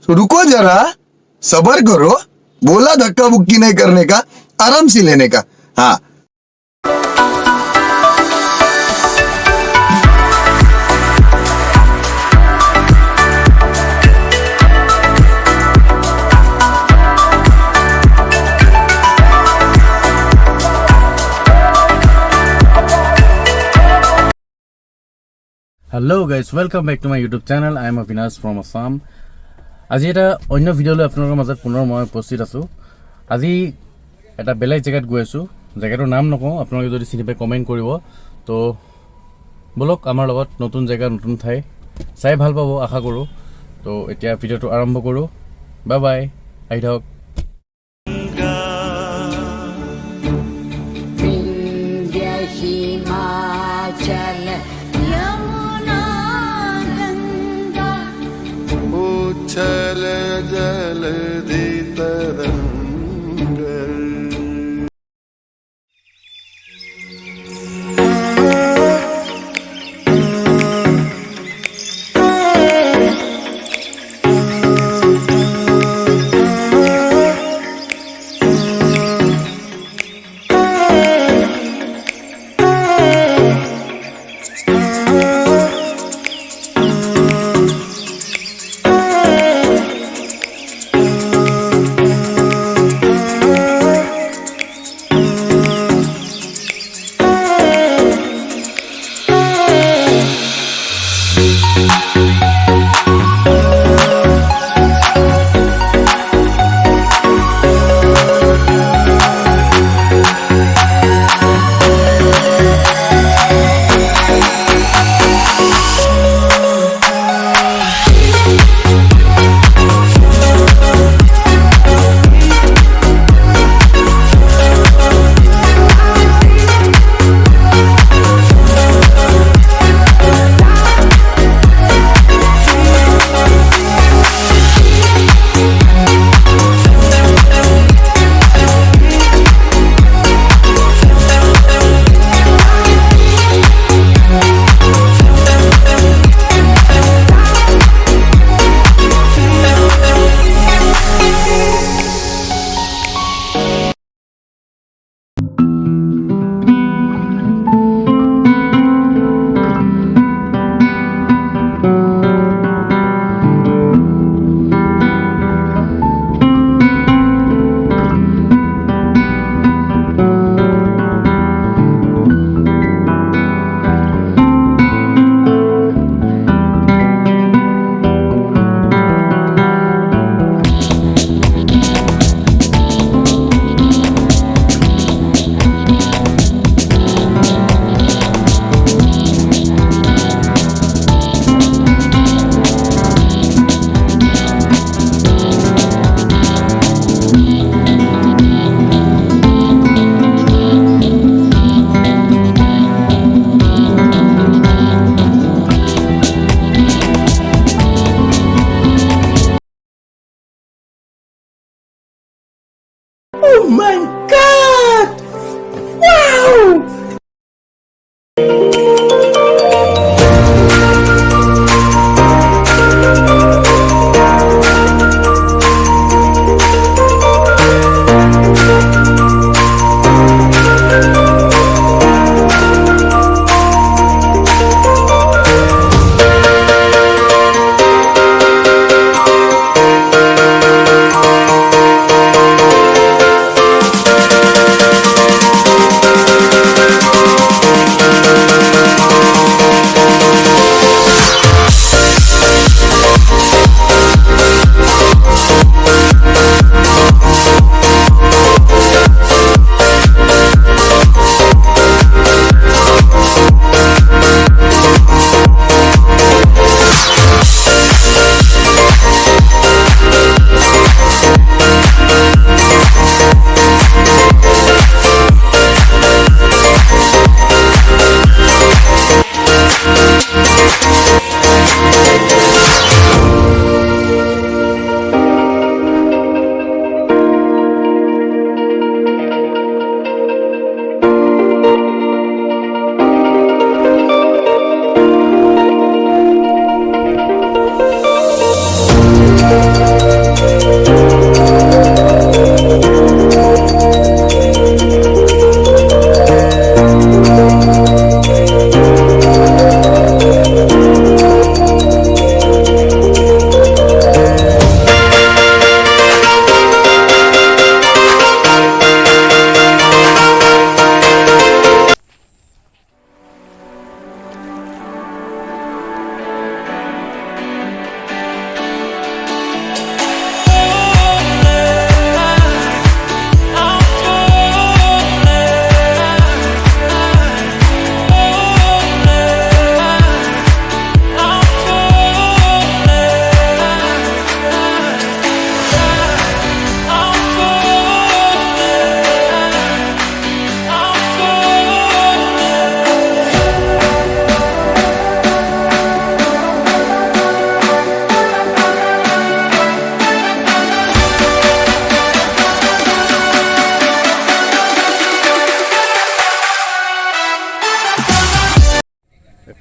तो रुको जरा, सबर करो। बोला धक्का बुक्की नहीं करने का, आराम से लेने का। हाँ, Hello guys, welcome back to my YouTube channel. I am Avinash from Assam. আজি এটা অন্য ভিডিঅ' লৈ আপোনালোকৰ মাজত পুনৰ মই উপস্থিত আছোঁ। আজি এটা বেলেগ জেগাত গৈ আছোঁ। জেগাটোৰ নাম নকওঁ, আপোনালোকে যদি চিনি পাই কমেণ্ট কৰিব। তো বলক আমাৰ লগত নতুন জেগা, নতুন ঠাই চাই ভাল পাব আশা কৰোঁ। তো এতিয়া ভিডিঅ'টো আৰম্ভ কৰোঁ। বাই বাই, আহি থাকক। उछल जल दी तरंग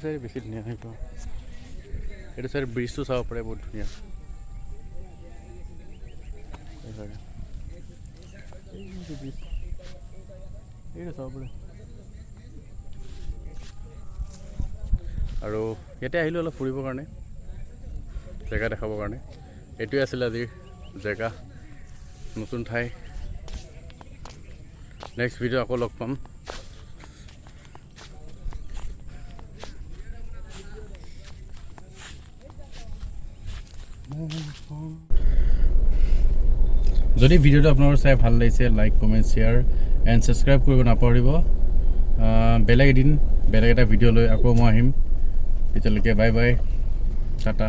চাইডে বেছি ধুনীয়া আহিব এইটো চাইডে ব্ৰিজটো চাব পাৰে বহুত ধুনীয়া এইটো চাব পাৰে আৰু ইয়াতে আহিলোঁ অলপ ফুৰিবৰ কাৰণে জেগা দেখাবৰ কাৰণে এইটোৱে আছিলে আজিৰ জেগা নতুন ঠাই নেক্সট ভিডিঅ' আকৌ লগ পাম যদি ভিডিঅ'টো আপোনালোকৰ চাই ভাল লাগিছে like comment share and subscribe কৰিব নাপাহৰিব বেলেগ এদিন বেলেগ এটা ভিডিঅ' লৈ আকৌ মই আহিম তেতিয়ালৈকে বাই বাই টাটা